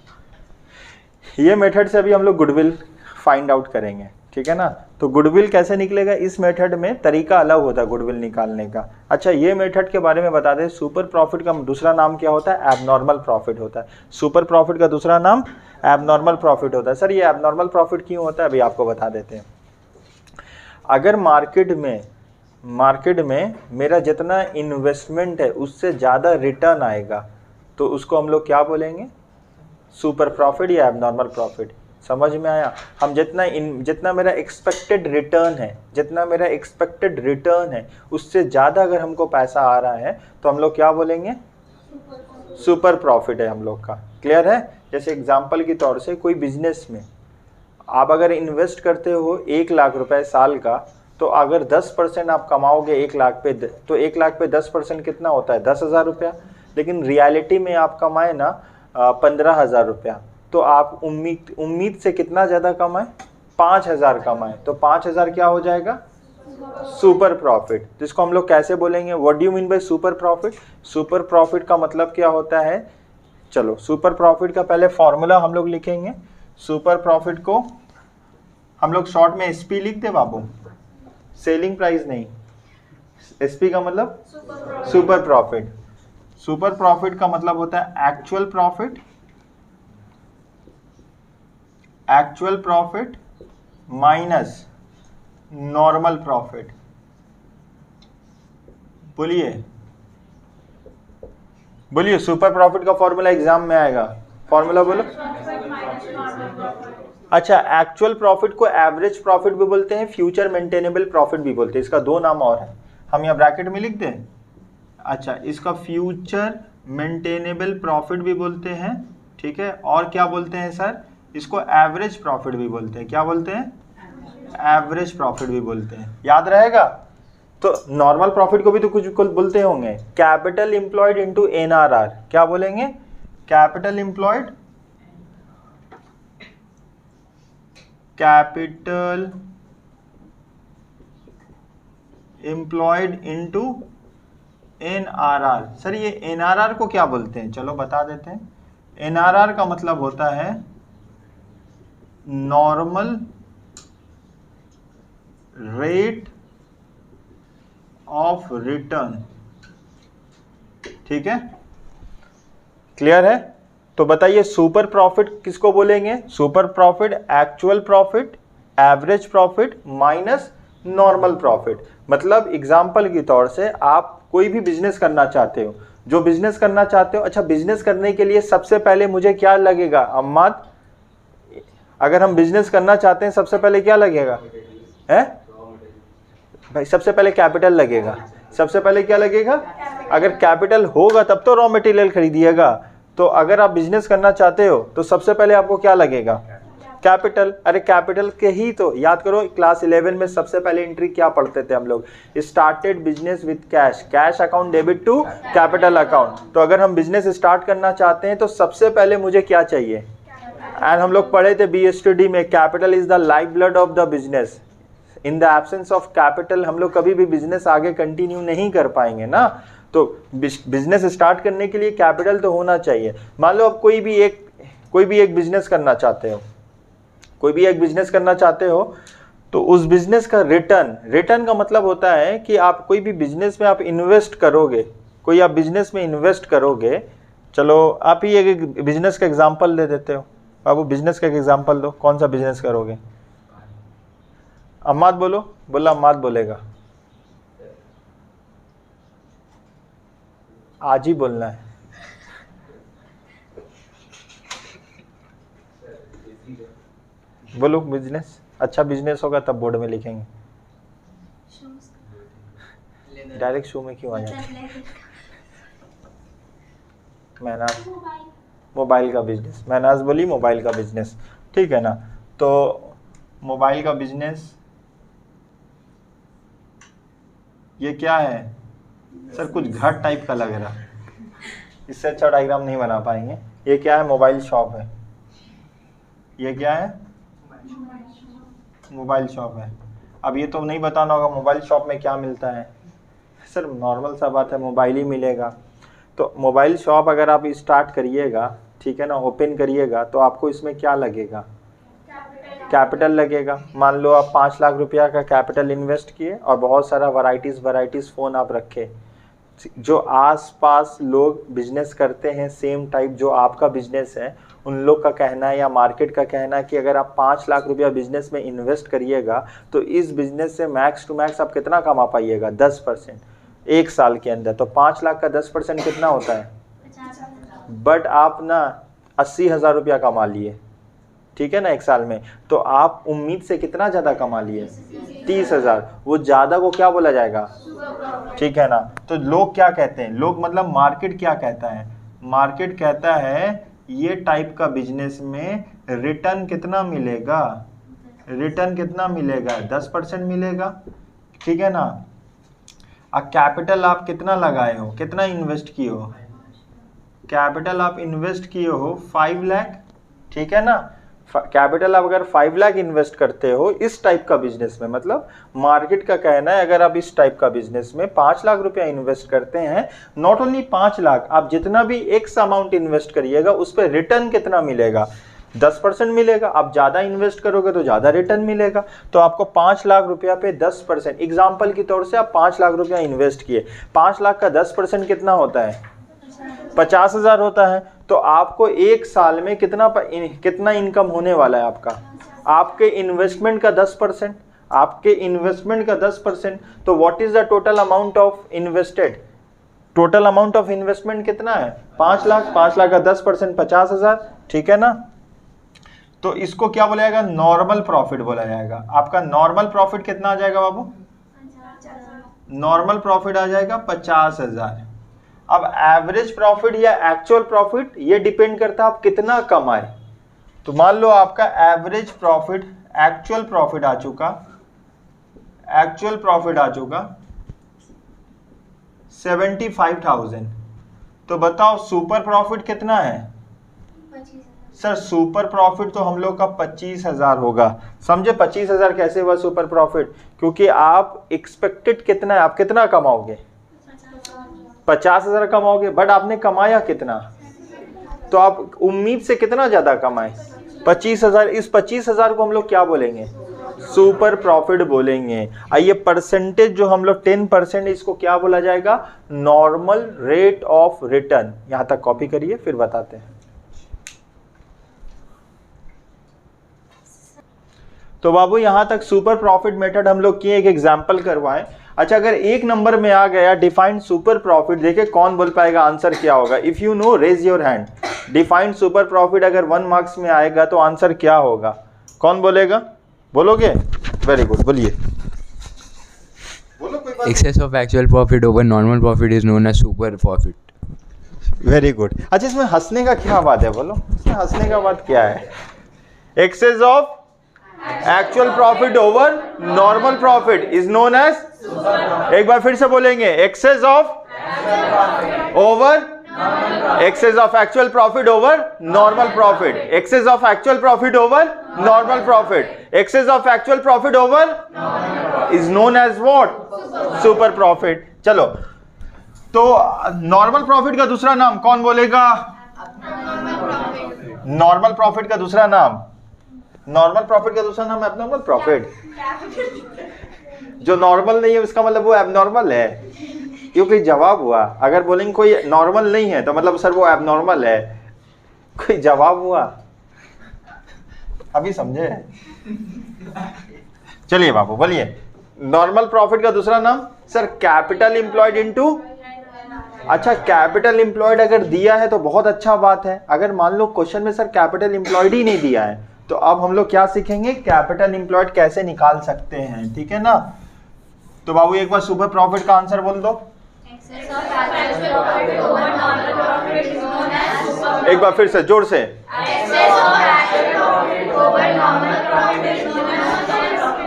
ये मेथड से अभी हम लोग गुडविल फाइंड आउट करेंगे, ठीक है ना? तो गुडविल कैसे निकलेगा? इस मेथड में तरीका अलग होता है गुडविल निकालने का। अच्छा ये मेथड के बारे में बता दें, सुपर प्रॉफिट का दूसरा नाम क्या होता है? एबनॉर्मल प्रॉफिट होता है। सुपर प्रॉफिट का दूसरा नाम एबनॉर्मल प्रॉफिट होता है। सर ये एबनॉर्मल प्रॉफिट क्यों होता है? अभी आपको बता देते हैं। अगर मार्केट में मेरा जितना इन्वेस्टमेंट है उससे ज़्यादा रिटर्न आएगा तो उसको हम लोग क्या बोलेंगे? सुपर प्रॉफिट या एबनॉर्मल प्रॉफिट। समझ में आया? हम जितना मेरा एक्सपेक्टेड रिटर्न है उससे ज़्यादा अगर हमको पैसा आ रहा है तो हम लोग क्या बोलेंगे? सुपर प्रॉफिट है हम लोग का। क्लियर है? जैसे एग्जांपल के तौर से कोई बिजनेस में आप अगर इन्वेस्ट करते हो 1 लाख रुपए साल का, तो अगर 10% आप कमाओगे 1 लाख पे, तो 1 लाख पे 10% कितना होता है? 10,000 रुपया। लेकिन रियलिटी में आप कमाए ना 15,000 रुपया, तो आप उम्मीद से कितना ज़्यादा कमाए? 5,000 कमाए, तो 5,000 क्या हो जाएगा? Super profit. तो इसको हम लोग कैसे बोलेंगे? What do you mean by super profit? Super profit का मतलब क्या होता है? चलो सुपर प्रॉफिट का पहले फॉर्मूला हम लोग लिखेंगे। सुपर प्रॉफिट को हम लोग शॉर्ट में एसपी लिख दे बाबू, सेलिंग प्राइस नहीं, एसपी का मतलब सुपर प्रॉफिट। सुपर प्रॉफिट का मतलब होता है actual profit minus normal profit. बोलिए बोलिए सुपर प्रॉफिट का फॉर्मूला एग्जाम में आएगा, फॉर्मूला बोलो। अच्छा, एक्चुअल प्रॉफिट को एवरेज प्रॉफिट भी बोलते हैं, फ्यूचर मेंटेनेबल प्रॉफिट भी बोलते हैं, इसका दो नाम और है, हम यहाँ ब्रैकेट में लिख दें। अच्छा, इसका फ्यूचर मेंटेनेबल प्रॉफिट भी बोलते हैं, ठीक है, और क्या बोलते हैं सर, इसको एवरेज प्रॉफिट भी बोलते हैं। क्या बोलते हैं? एवरेज प्रॉफिट भी बोलते हैं, याद रहेगा। तो नॉर्मल प्रॉफिट को भी तो कुछ बोलते होंगे, कैपिटल एम्प्लॉयड इनटू एनआरआर। क्या बोलेंगे? Capital employed, capital employed into NRR. Sir ये एनआरआर को क्या बोलते हैं, चलो बता देते हैं। एनआरआर का मतलब होता है नॉर्मल रेट ऑफ रिटर्न, ठीक है, क्लियर है। तो बताइए सुपर प्रॉफिट किसको बोलेंगे? Super profit actual profit, average profit minus normal profit. मतलब एग्जांपल के तौर से आप कोई भी बिजनेस करना चाहते हो, जो बिजनेस करना चाहते हो, अच्छा बिजनेस करने के लिए सबसे पहले मुझे क्या लगेगा अम्माद? अगर हम बिजनेस करना चाहते हैं सबसे पहले क्या लगेगा है भाई? सबसे पहले कैपिटल लगेगा। सबसे पहले क्या लगेगा? अगर कैपिटल होगा तब तो रॉ मटेरियल खरीदिएगा। तो अगर आप बिजनेस करना चाहते हो तो सबसे पहले आपको क्या लगेगा? कैपिटल। अरे कैपिटल के ही तो याद करो, क्लास 11 में सबसे पहले एंट्री क्या पढ़ते थे हम लोग? Started business with cash, cash account debit to capital account. तो अगर हम बिजनेस स्टार्ट करना चाहते हैं तो सबसे पहले मुझे क्या चाहिए? एंड हम लोग पढ़े थे BSTD में, capital is the life blood of the business. In the absence of capital हम लोग कभी भी बिजनेस आगे कंटिन्यू नहीं कर पाएंगे ना। तो बिजनेस स्टार्ट करने के लिए कैपिटल तो होना चाहिए। मान लो आप कोई भी एक बिजनेस करना चाहते हो, कोई भी एक बिजनेस करना चाहते हो, तो उस बिजनेस का रिटर्न का मतलब होता है कि आप कोई भी बिजनेस में आप इन्वेस्ट करोगे, कोई आप बिजनेस में इन्वेस्ट करोगे। चलो आप ही एक बिजनेस का एग्जांपल दे देते हो बाबू, बिजनेस का एक एग्जांपल दो, कौन सा बिजनेस करोगे? अम्माद बोलो, बोला अम्माद बोलेगा, आज ही बोलना है। बोलो बिजनेस, अच्छा बिजनेस होगा तब बोर्ड में लिखेंगे। डायरेक्ट शो में क्यों आ जाते? महनाज, मोबाइल का बिजनेस। महनाज बोली मोबाइल का बिजनेस, ठीक है ना। तो मोबाइल का बिजनेस ये क्या है सर? कुछ घट टाइप का लग रहा, इससे अच्छा डायग्राम नहीं बना पाएंगे। ये क्या है? मोबाइल शॉप है। ये क्या है? मोबाइल शॉप है। अब ये तो नहीं बताना होगा मोबाइल शॉप में क्या मिलता है सर, नॉर्मल सा बात है, मोबाइल ही मिलेगा। तो मोबाइल शॉप अगर आप स्टार्ट करिएगा, ठीक है ना, ओपन करिएगा, तो आपको इसमें क्या लगेगा? कैपिटल लगेगा। मान लो आप 5 लाख रुपया का कैपिटल इन्वेस्ट किए और बहुत सारा वैराइटीज़ फ़ोन आप रखे। जो आसपास लोग बिजनेस करते हैं सेम टाइप जो आपका बिजनेस है, उन लोग का कहना है या मार्केट का कहना है कि अगर आप 5 लाख रुपया बिजनेस में इन्वेस्ट करिएगा तो इस बिजनेस से मैक्स टू मैक्स आप कितना कमा पाइएगा? 10% एक साल के अंदर। तो 5 लाख का 10% कितना होता है? बट आप ना 80,000 रुपया कमा लिए, ठीक है ना, एक साल में। तो आप उम्मीद से कितना ज़्यादा कमा लिए? 30,000। वो ज़्यादा को क्या बोला जाएगा? ठीक है ना। तो लोग क्या कहते हैं, लोग मतलब मार्केट क्या कहता है? मार्केट कहता है ये टाइप का बिजनेस में रिटर्न कितना मिलेगा? रिटर्न कितना मिलेगा? 10% मिलेगा, ठीक है ना। अब कैपिटल आप कितना लगाए हो, कितना इन्वेस्ट किए हो? कैपिटल आप इन्वेस्ट किए हो 5 लाख, ठीक है ना। कैपिटल आप अगर 5 लाख इन्वेस्ट करते हो इस टाइप का बिजनेस में, मतलब मार्केट का कहना है अगर आप इस टाइप का बिजनेस में 5 लाख रुपया इन्वेस्ट करते हैं, नॉट ओनली 5 लाख, आप जितना भी एक्स अमाउंट इन्वेस्ट करिएगा उस पर रिटर्न कितना मिलेगा? 10% मिलेगा। आप ज़्यादा इन्वेस्ट करोगे तो ज़्यादा रिटर्न मिलेगा। तो आपको 5 लाख रुपया पे 10%, एग्जाम्पल की तौर से आप 5 लाख रुपया इन्वेस्ट किए, 5 लाख का 10% कितना होता है? 50,000 होता है। तो आपको एक साल में कितना इनकम होने वाला है आपका? आपके इन्वेस्टमेंट का 10%, आपके इन्वेस्टमेंट का 10%। तो what is the total amount of invested? Total amount of investment कितना है 5 लाख, 5 लाख का 10% 50,000, ठीक है ना। तो इसको क्या बोला जाएगा, नॉर्मल प्रॉफिट बोला जाएगा। आपका नॉर्मल प्रॉफिट कितना आ जाएगा बाबू, नॉर्मल प्रॉफिट आ जाएगा 50,000। अब एवरेज प्रॉफिट या एक्चुअल प्रॉफिट ये डिपेंड करता है आप कितना कमाए। तो मान लो आपका एवरेज प्रॉफिट, एक्चुअल प्रॉफिट आ चुका 75,000। तो बताओ सुपर प्रॉफिट कितना है सर, सुपर प्रॉफिट तो हम लोग का 25,000 होगा। समझे 25,000 कैसे हुआ सुपर प्रॉफिट, क्योंकि आप एक्सपेक्टेड कितना है, आप कितना कमाओगे 50,000 कमाओगे, बट आपने कमाया कितना, तो आप उम्मीद से कितना ज्यादा कमाए 25,000। इस 25,000 को हम लोग क्या बोलेंगे, सुपर प्रॉफिट बोलेंगे। आइए परसेंटेज जो हम लोग 10%, इसको क्या बोला जाएगा, नॉर्मल रेट ऑफ रिटर्न। यहां तक कॉपी करिए फिर बताते हैं। तो बाबू यहां तक सुपर प्रॉफिट मेथड हम लोग किए, एक एग्जांपल करवाएं। अच्छा, अगर एक नंबर में आ गया डिफाइंड सुपर प्रॉफिट, देखिए कौन बोल पाएगा आंसर क्या होगा। If you know raise your hand. Defined super profit अगर 1 मार्क्स में आएगा तो आंसर क्या होगा, कौन बोलेगा, बोलोगे, वेरी गुड, बोलिए, बोलो कोई बात। Excess of actual profit over normal profit is known as super profit. Very good. अच्छा, इसमें हंसने का क्या बात है, बोलो इसमें हंसने का बात क्या है। Excess of actual profit over normal profit is known as, एक बार फिर से बोलेंगे, excess of over, excess of actual profit over normal profit, excess of actual profit over normal profit, excess of actual profit over is known as what, super profit. चलो, तो normal profit का दूसरा नाम कौन बोलेगा, नॉर्मल प्रॉफिट का दूसरा नाम, नॉर्मल प्रॉफिट का दूसरा नाम एबनॉर्मल प्रॉफिट। जो नॉर्मल नहीं है उसका मतलब वो एबनॉर्मल है, क्योंकि जवाब हुआ। अगर बोलेंगे कोई नॉर्मल नहीं है तो मतलब सर वो एबनॉर्मल है, कोई जवाब हुआ, अभी समझे। चलिए बाबू बोलिए, नॉर्मल प्रॉफिट का दूसरा नाम सर कैपिटल एम्प्लॉयड इनटू। अच्छा, कैपिटल एम्प्लॉयड अगर दिया है तो बहुत अच्छा बात है। अगर मान लो क्वेश्चन में सर कैपिटल एम्प्लॉयड ही नहीं दिया है तो अब हम लोग क्या सीखेंगे, कैपिटल एम्प्लॉयड कैसे निकाल सकते हैं, ठीक है ना। तो बाबू एक बार सुपर प्रॉफिट का आंसर बोल दो, एक बार फिर से जोर से।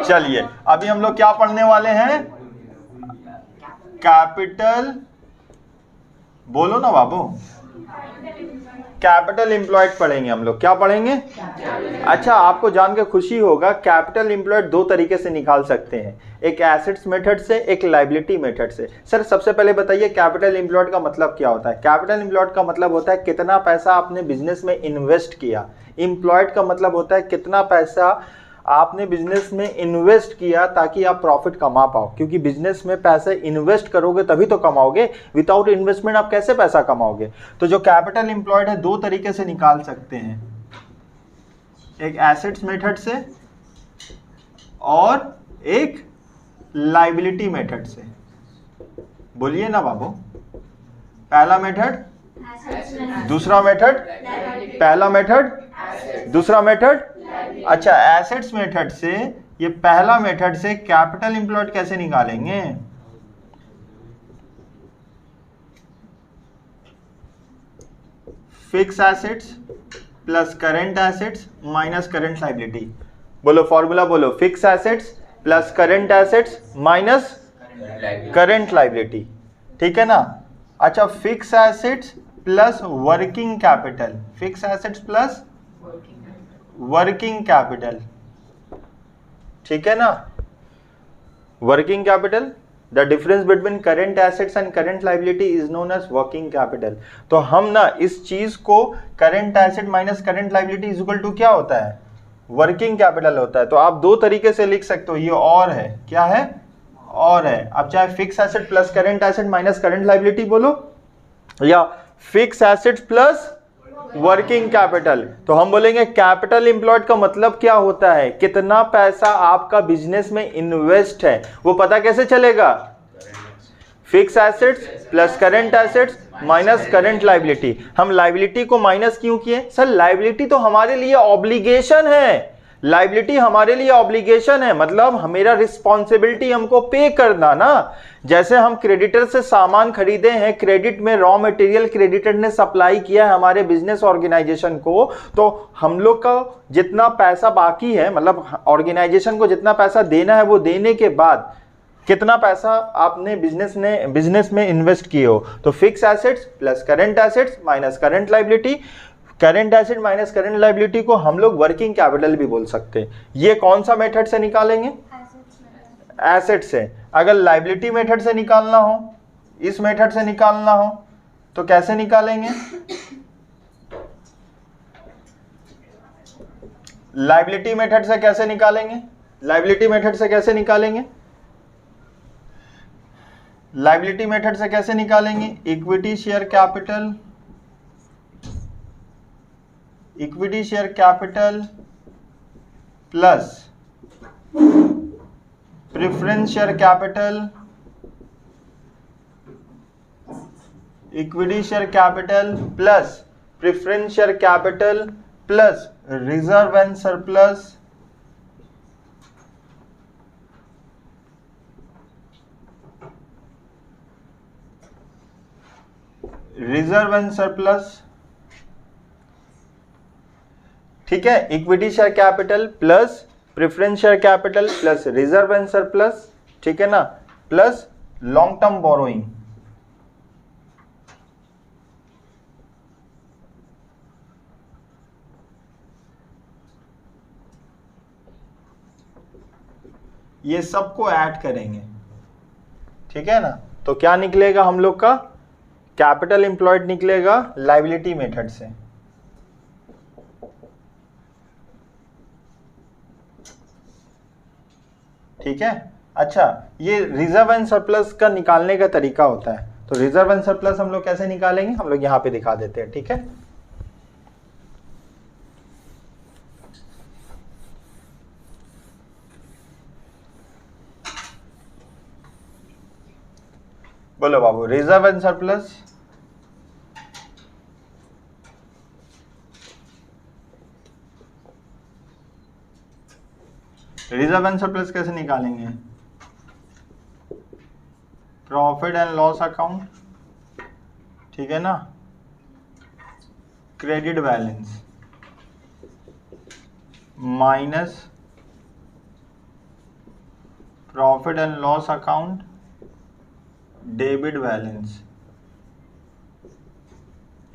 चलिए अभी हम लोग क्या पढ़ने वाले हैं, कैपिटल, बोलो ना बाबू, कैपिटल एम्प्लॉयड पढ़ेंगे हम लोग। क्या पढ़ेंगे, अच्छा आपको जान के खुशी होगा, कैपिटल एम्प्लॉयड दो तरीके से निकाल सकते हैं, एक एसेट्स मेथड से, एक लायबिलिटी मेथड से। सर सबसे पहले बताइए कैपिटल एम्प्लॉयड का मतलब क्या होता है। कैपिटल एम्प्लॉयड का मतलब होता है कितना पैसा आपने बिजनेस में इन्वेस्ट किया। एम्प्लॉयड का मतलब होता है कितना पैसा आपने बिजनेस में इन्वेस्ट किया ताकि आप प्रॉफिट कमा पाओ, क्योंकि बिजनेस में पैसे इन्वेस्ट करोगे तभी तो कमाओगे, विदाउट इन्वेस्टमेंट आप कैसे पैसा कमाओगे। तो जो कैपिटल एम्प्लॉयड है दो तरीके से निकाल सकते हैं, एक एसेट्स मेथड से और एक लायबिलिटी मेथड से। बोलिए ना बाबू, पहला मेथड, दूसरा मेथड, पहला मेथड, दूसरा मेथड। अच्छा, एसेट्स मेथड से, ये पहला मेथड से कैपिटल एम्प्लॉयड कैसे निकालेंगे, fix assets plus current assets minus current liability. बोलो फॉर्मूला बोलो, fix assets plus current assets minus current liability, ठीक है ना। अच्छा, fix assets plus working capital, fix assets plus working capital, ठीक है ना। Working capital, the difference between current assets and current liability is known as working capital. तो हम ना इस चीज को current asset minus current liability is equal to क्या होता है, वर्किंग कैपिटल होता है। तो आप दो तरीके से लिख सकते हो, ये और है, क्या है, और है। अब चाहे fix asset plus current asset minus current liability बोलो, या fix assets plus working capital. तो हम बोलेंगे कैपिटल एम्प्लॉयड का मतलब क्या होता है, कितना पैसा आपका बिजनेस में इन्वेस्ट है, वो पता कैसे चलेगा, fix assets plus current assets minus current liability. हम लाइबिलिटी को माइनस क्यों किए? सर लाइबिलिटी तो हमारे लिए ऑब्लिगेशन है, लाइबिलिटी हमारे लिए ऑब्लिगेशन है, मतलब मेरा रिस्पॉन्सिबिलिटी हमको पे करना ना। जैसे हम क्रेडिटर से सामान खरीदे हैं, क्रेडिट में रॉ मटेरियल क्रेडिटर ने सप्लाई किया है हमारे बिजनेस ऑर्गेनाइजेशन को, तो हम लोग का जितना पैसा बाकी है, मतलब ऑर्गेनाइजेशन को जितना पैसा देना है, वो देने के बाद कितना पैसा आपने बिजनेस में इन्वेस्ट किए हो, तो fix assets plus current assets minus current liability. Current asset minus current liability को हम लोग वर्किंग कैपिटल भी बोल सकते हैं। ये कौन सा मेथड से निकालेंगे? एसेट से। अगर लाइबिलिटी मेथड से निकालना हो, इस मेथड से निकालना हो, तो कैसे निकालेंगे? लाइबिलिटी मेथड से कैसे निकालेंगे? लाइबिलिटी मेथड से कैसे निकालेंगे? लाइबिलिटी मेथड से कैसे निकालेंगे? Equity share capital, equity share capital plus preference share capital, equity share capital plus preference share capital plus reserve and surplus, reserve and surplus. ठीक है, equity share capital plus preference share capital plus reserve and surplus, ठीक है ना, plus long term borrowing. ये सबको add करेंगे, ठीक है ना, तो क्या निकलेगा हम लोग का? कैपिटल एम्प्लॉयड निकलेगा लाइबिलिटी मेथड से। ठीक है। अच्छा, ये रिजर्व एंड सरप्लस का निकालने का तरीका होता है, तो रिजर्व एंड सरप्लस हम लोग कैसे निकालेंगे, हम लोग यहां पे दिखा देते हैं। ठीक है, बोलो बाबू, reserve and surplus. Reserve and surplus कैसे निकालेंगे? प्रॉफिट एंड लॉस अकाउंट, ठीक है ना, credit balance minus profit and loss account debit balance.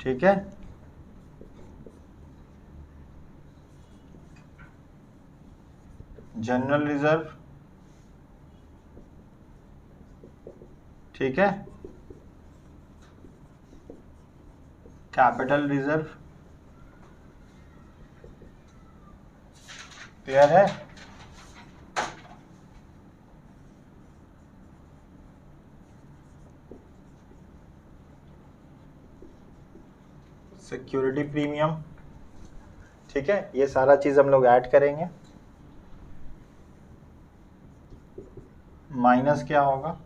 ठीक है, जनरल रिजर्व, ठीक है, कैपिटल रिजर्व, क्लियर है। सिक्योरिटी प्रीमियम, ठीक है, ये सारा चीज हम लोग ऐड करेंगे। माइनस क्या होगा?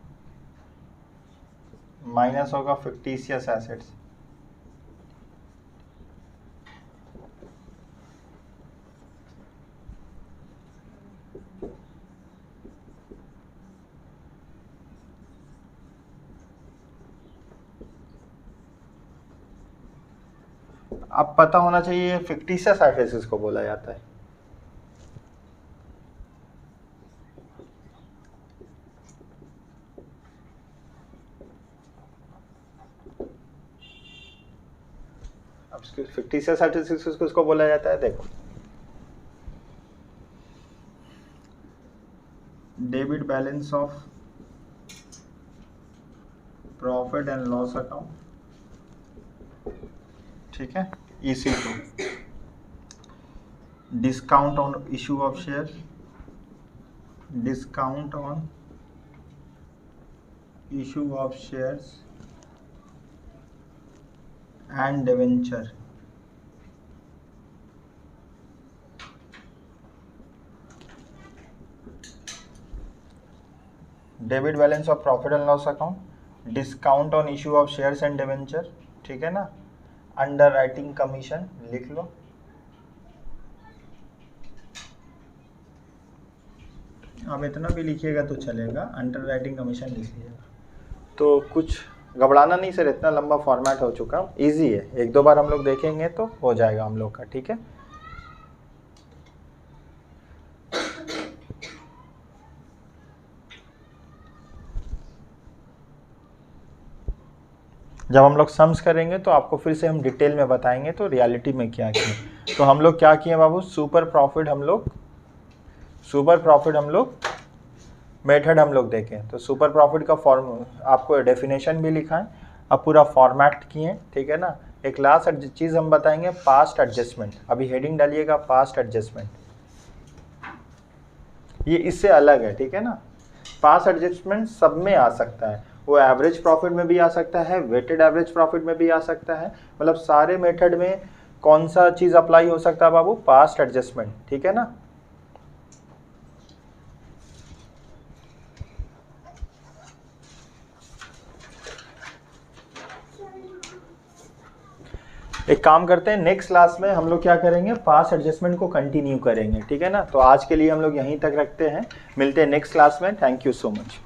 माइनस होगा फिक्टिशियस एसेट्स, अब पता होना चाहिए फिक्टिशियस एसेट्स इसको बोला जाता है। फिक्टिशियस एसेट्स किसको बोला जाता है? देखो, debit balance of profit and loss account, ठीक है, EC2, discount on issue of share, discount on issue of shares and debenture, debit balance of profit and loss account discount on issue of shares and debenture, ठीक है ना, under writing commission लिख लो, आप इतना भी लिखिएगा तो चलेगा, अंडर राइटिंग कमीशन लिख लीजिएगा। तो कुछ घबराना नहीं सर, इतना लंबा फॉर्मेट हो चुका, इजी है, एक दो बार हम लोग देखेंगे तो हो जाएगा हम लोग का, ठीक है। जब हम लोग सम्स करेंगे तो आपको फिर से हम डिटेल में बताएंगे तो रियलिटी में क्या किए। तो हम लोग क्या किए बाबू, सुपर प्रॉफिट हम लोग मेथड हम लोग देखें। तो सुपर प्रॉफिट का फॉर्म आपको डेफिनेशन भी लिखा है, अब पूरा फॉर्मेट किए, ठीक है ना। एक लास्ट चीज़ हम बताएंगे, पास्ट एडजस्टमेंट, अभी हेडिंग डालिएगा पास्ट एडजस्टमेंट, ये इससे अलग है, ठीक है ना। पास्ट एडजस्टमेंट सब में आ सकता है, वो एवरेज प्रॉफिट में भी आ सकता है, वेटेड एवरेज प्रॉफिट में भी आ सकता है, मतलब सारे मेथड में कौन सा चीज़ अप्लाई हो सकता है बाबू, पास्ट एडजस्टमेंट, ठीक है ना। एक काम करते हैं, नेक्स्ट क्लास में हम लोग क्या करेंगे, पास्ट एडजस्टमेंट को कंटिन्यू करेंगे, ठीक है ना। तो आज के लिए हम लोग यहीं तक रखते हैं, मिलते हैं नेक्स्ट क्लास में, थैंक यू सो मच।